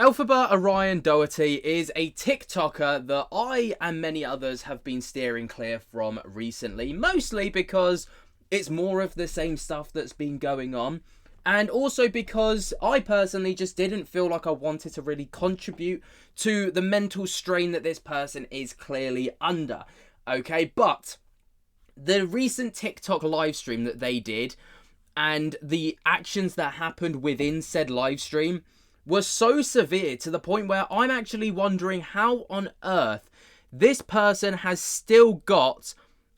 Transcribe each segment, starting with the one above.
Elphaba Orion Doherty is a TikToker that I and many others have been steering clear from recently, mostly because it's more of the same stuff that's been going on, and also because I personally just didn't feel like I wanted to really contribute to the mental strain that this person is clearly under. Okay, but the recent TikTok live stream that they did and the actions that happened within said live stream was so severe to the point where I'm actually wondering how on earth this person has still got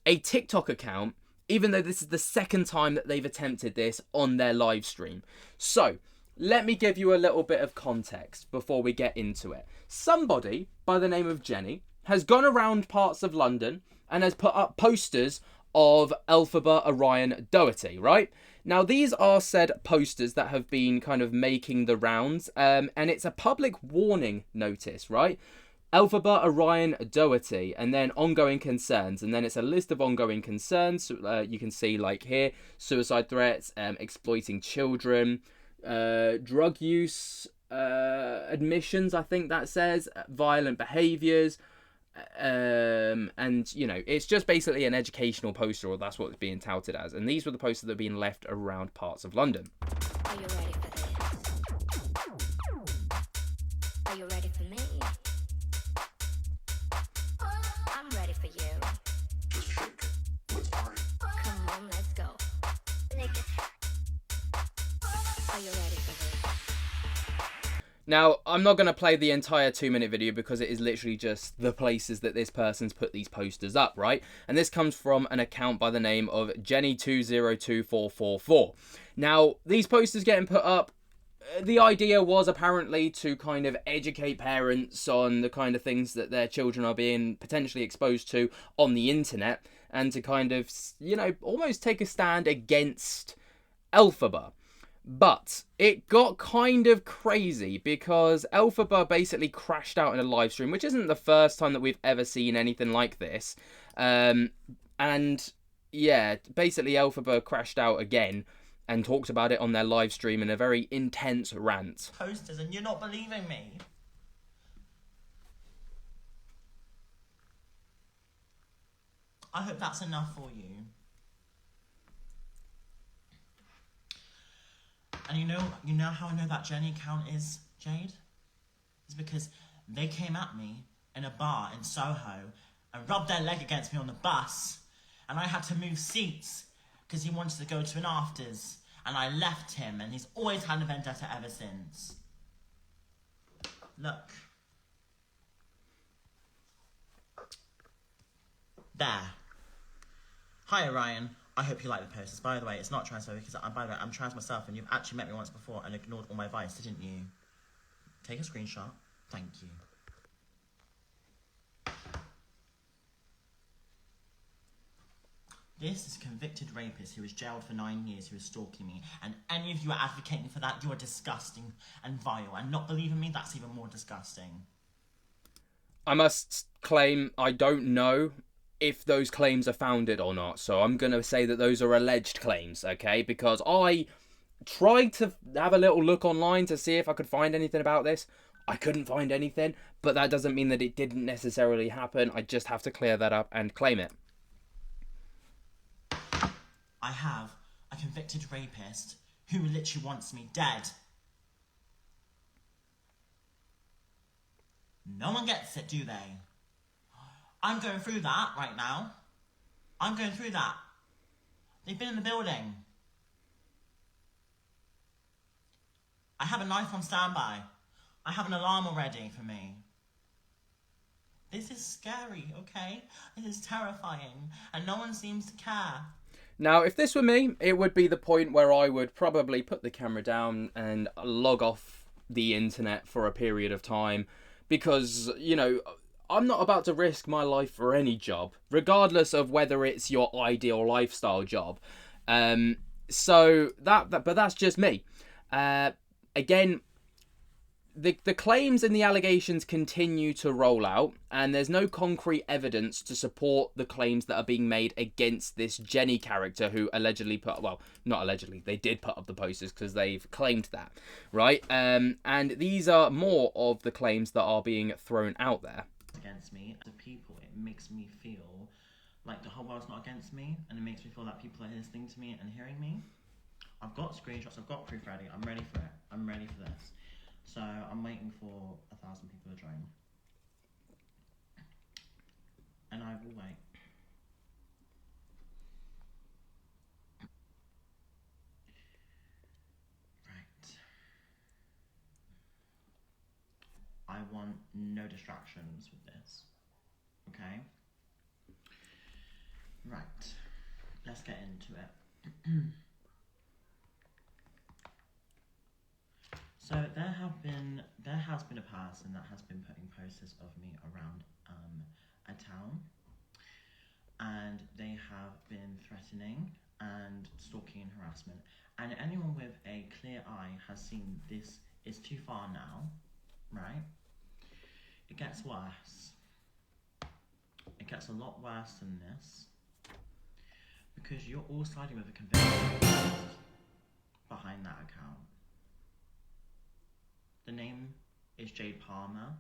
a TikTok account, even though this is the second time that they've attempted this on their live stream. So, let me give you a little bit of context before we get into it. Somebody by the name of Jenny has gone around parts of London and has put up posters of Elphaba Orion Doherty, right? Now, these are said posters that have been kind of making the rounds, and it's a public warning notice, right? Elphaba Orion Doherty, and then ongoing concerns, and then it's a list of ongoing concerns. You can see, like here, suicide threats, exploiting children, drug use, admissions, I think that says, violent behaviours, and you know, it's just basically an educational poster, or that's what it's being touted as. And these were the posters that are being left around parts of London. Are you ready for this? Are you ready for me? I'm ready for you. Just shake it. Let's party. Come on, let's go. Are you ready for this? Now, I'm not going to play the entire 2-minute video because it is literally just the places that this person's put these posters up, right? And this comes from an account by the name of Jenny202444. Now, these posters getting put up, the idea was apparently to kind of educate parents on the kind of things that their children are being potentially exposed to on the internet, and to kind of, you know, almost take a stand against Elphaba. But it got kind of crazy because Elphaba basically crashed out in a live stream, which isn't the first time that we've ever seen anything like this. And yeah, basically Elphaba crashed out again and talked about it on their live stream in a very intense rant. Posters, and you're not believing me. I hope that's enough for you. And you know how I know that Jenny account is, Jade? It's because they came at me in a bar in Soho and rubbed their leg against me on the bus, and I had to move seats because he wanted to go to an afters, and I left him, and he's always had a vendetta ever since. Look. There. Hi, Orion. I hope you like the posters. By the way, it's not transphobic because I'm trans myself, and you've actually met me once before and ignored all my advice, didn't you? Take a screenshot. Thank you. This is a convicted rapist who was jailed for 9 years who is stalking me, and any of you are advocating for that, you are disgusting and vile, and not believing me, that's even more disgusting. I must claim I don't know if those claims are founded or not, so I'm going to say that those are alleged claims, okay? Because I tried to have a little look online to see if I could find anything about this. I couldn't find anything, but that doesn't mean that it didn't necessarily happen. I just have to clear that up and claim it. I have a convicted rapist who literally wants me dead. No one gets it, do they? I'm going through that right now. I'm going through that. They've been in the building. I have a knife on standby. I have an alarm already for me. This is scary, okay? This is terrifying, and no one seems to care. Now, if this were me, it would be the point where I would probably put the camera down and log off the internet for a period of time, because, you know, I'm not about to risk my life for any job, regardless of whether it's your ideal lifestyle job. But that's just me. Again, the claims and the allegations continue to roll out, and there's no concrete evidence to support the claims that are being made against this Jenny character who allegedly put, well, not allegedly, they did put up the posters because they've claimed that, right? And these are more of the claims that are being thrown out there. Against me, the people, it makes me feel like the whole world's not against me, and it makes me feel that people are listening to me and hearing me. I've got screenshots, I've got proof ready, I'm ready for it. I'm ready for this. So I'm waiting for 1,000 people to join. And I will wait. Right. I want no distractions with this. Okay? Right. Let's get into it. So there has been a person that has been putting posters of me around a town, and they have been threatening and stalking and harassment. And anyone with a clear eye has seen this is too far now, right? It gets worse. It gets a lot worse than this, because you're all siding with a convicted rapist behind that account. The name is Jade Palmer,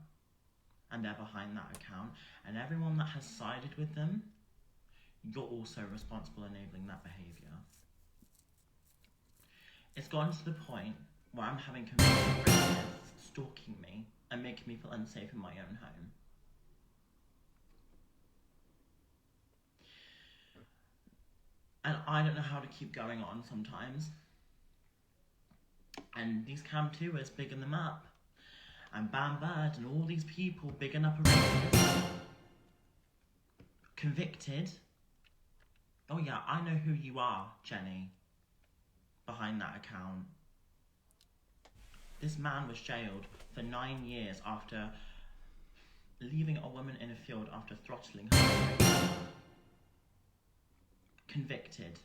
and they're behind that account, and everyone that has sided with them, you're also responsible enabling that behaviour. It's gotten to the point where I'm having convicted rapists stalking me and making me feel unsafe in my own home. And I don't know how to keep going on sometimes. And these cam tours bigging them up. And Bam Bird and all these people bigging up a rapist. Convicted. Oh yeah, I know who you are, Jenny. Behind that account. This man was jailed for 9 years after leaving a woman in a field after throttling her. Convicted.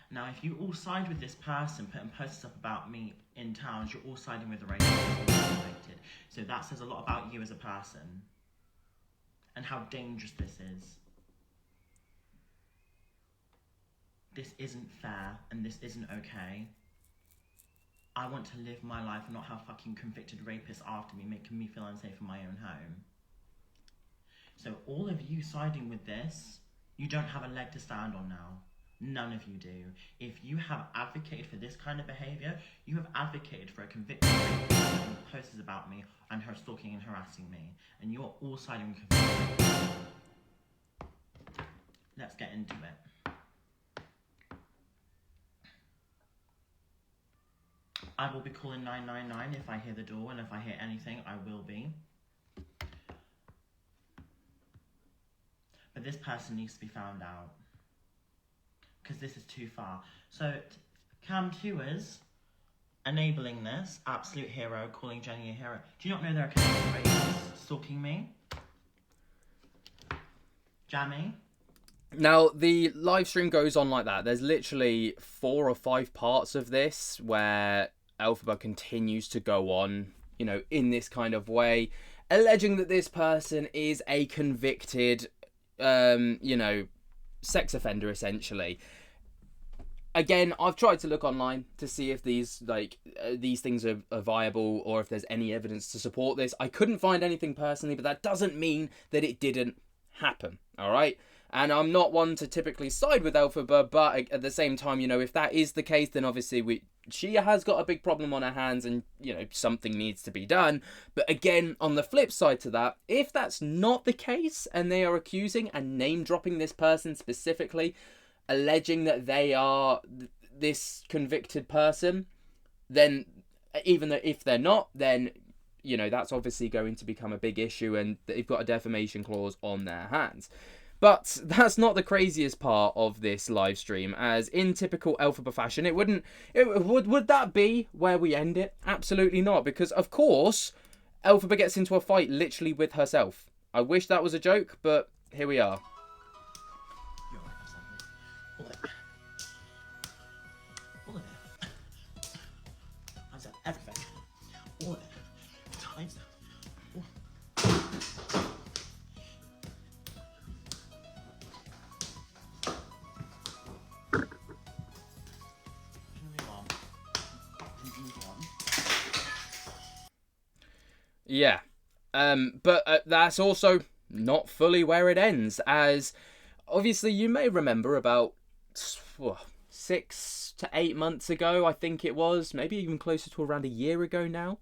Now, if you all side with this person putting posters up about me in towns, you're all siding with the rapist and convicted. So that says a lot about you as a person and how dangerous this is. This isn't fair and this isn't okay. I want to live my life and not have fucking convicted rapists after me, making me feel unsafe in my own home. So all of you siding with this, you don't have a leg to stand on now. None of you do. If you have advocated for this kind of behaviour, you have advocated for a convicted rapist who posters about me and her stalking and harassing me. And you're all siding with convicted. Let's get into it. I will be calling 999 if I hear the door, and if I hear anything, I will be. But this person needs to be found out, because this is too far. So, cam tours enabling this, absolute hero, calling Jenny a hero. Do you not know there are convicted rapists stalking me? Jammy? Now, the live stream goes on like that. There's literally 4 or 5 parts of this where Elphaba continues to go on, you know, in this kind of way, alleging that this person is a convicted, you know, sex offender, essentially. Again, I've tried to look online to see if these things are viable or if there's any evidence to support this. I couldn't find anything personally, but that doesn't mean that it didn't happen, all right? And I'm not one to typically side with Elphaba, but at the same time, you know, if that is the case, then obviously she has got a big problem on her hands and, you know, something needs to be done. But again, on the flip side to that, if that's not the case and they are accusing and name-dropping this person specifically, alleging that they are this convicted person, then even though if they're not, then, you know, that's obviously going to become a big issue and they've got a defamation clause on their hands. But that's not the craziest part of this live stream, as in typical Elphaba fashion, would that be where we end it? Absolutely not, because of course Elphaba gets into a fight literally with herself. I wish that was a joke, but here we are. You're right, all of it. All of it. I said everything. Yeah. But that's also not fully where it ends, as obviously you may remember about 6 to 8 months ago, I think it was, maybe even closer to around a year ago now,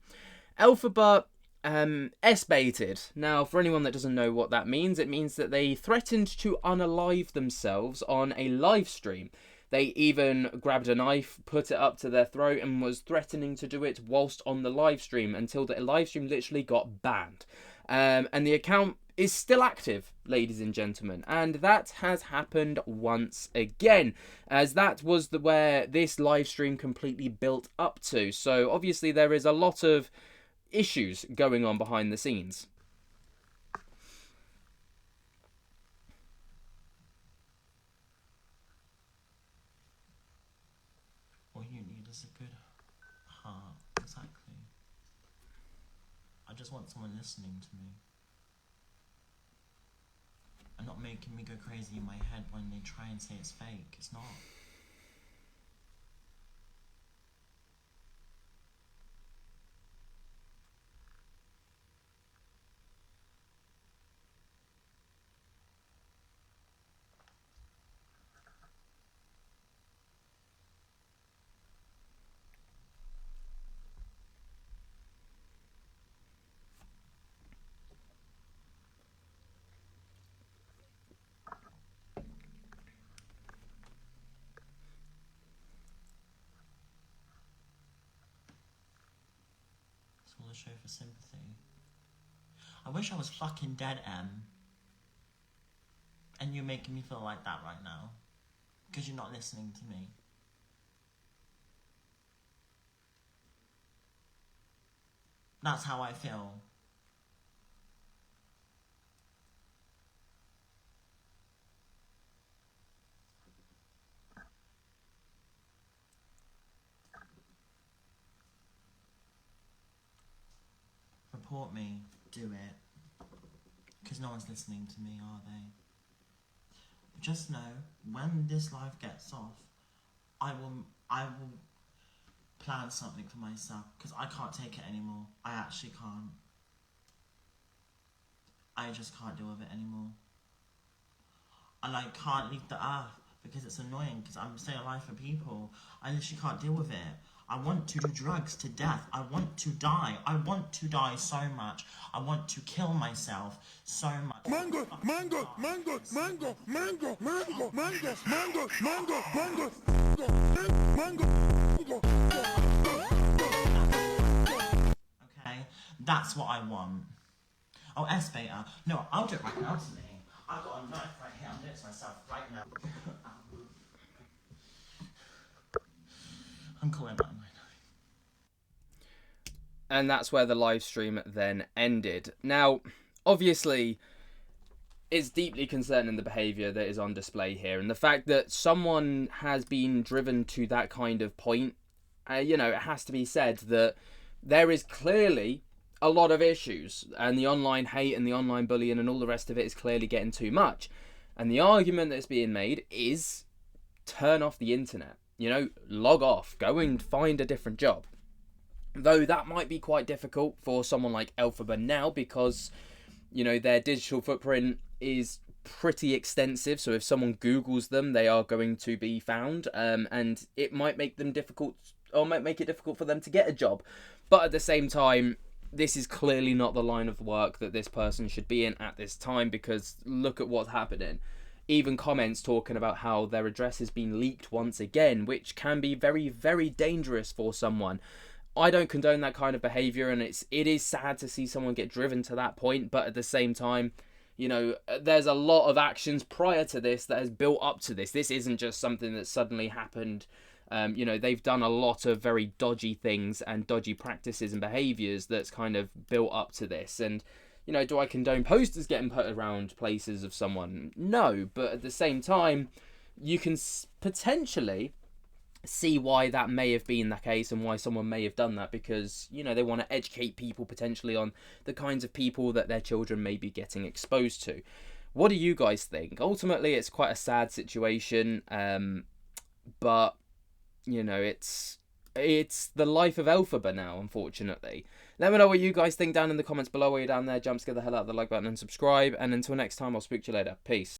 Elphaba S-baited. Now, for anyone that doesn't know what that means, it means that they threatened to unalive themselves on a live stream. They even grabbed a knife, put it up to their throat, and was threatening to do it whilst on the live stream until the live stream literally got banned. And the account is still active, ladies and gentlemen, and that has happened once again, as that was where this live stream completely built up to. So obviously there is a lot of issues going on behind the scenes. All you need is a good heart. Exactly. I just want someone listening to me. And not making me go crazy in my head when they try and say it's fake. It's not. It's all a show for sympathy. I wish I was fucking dead, Em. And you're making me feel like that right now. Because you're not listening to me. That's how I feel. Report me. Do it. Because no one's listening to me, are they? Just know, when this life gets off, I will plan something for myself. Because I can't take it anymore. I actually can't. I just can't deal with it anymore. And I can't leave the earth because it's annoying, because I'm staying alive for people. I literally can't deal with it. I want to do drugs to death. I want to die. I want to die so much. I want to kill myself so much. Mango, mango, mango, mango, mango, mango, mango, mango, mango, mango, mango, mango. Okay? That's what I want. Oh, S-beta. No, I'll do it right now to me. I've got a knife right here. I'm doing it to myself right now. I'm calling that my knife. And that's where the live stream then ended. Now, obviously, it's deeply concerning the behaviour that is on display here, and the fact that someone has been driven to that kind of point. It has to be said that there is clearly a lot of issues, and the online hate and the online bullying and all the rest of it is clearly getting too much. And the argument that's being made is turn off the internet. Log off, go and find a different job. Though that might be quite difficult for someone like Elphaba now, because their digital footprint is pretty extensive. So if someone Googles them, they are going to be found, and it might make them difficult, or might make it difficult for them to get a job. But at the same time, this is clearly not the line of work that this person should be in at this time, because look at what's happening. Even comments talking about how their address has been leaked once again, which can be very, very dangerous for someone. I don't condone that kind of behaviour, and it is sad to see someone get driven to that point, but at the same time, there's a lot of actions prior to this that has built up to this. This isn't just something that suddenly happened. They've done a lot of very dodgy things and dodgy practices and behaviours that's kind of built up to this. And, do I condone posters getting put around places of someone? No, but at the same time, you can potentially see why that may have been the case and why someone may have done that, because they want to educate people potentially on the kinds of people that their children may be getting exposed to. What do you guys think? Ultimately, it's quite a sad situation, but it's it's the life of Elphaba now, unfortunately. Let me know what you guys think down in the comments below. While you're down there, jump, get the hell out of the like button and subscribe. And until next time, I'll speak to you later. Peace.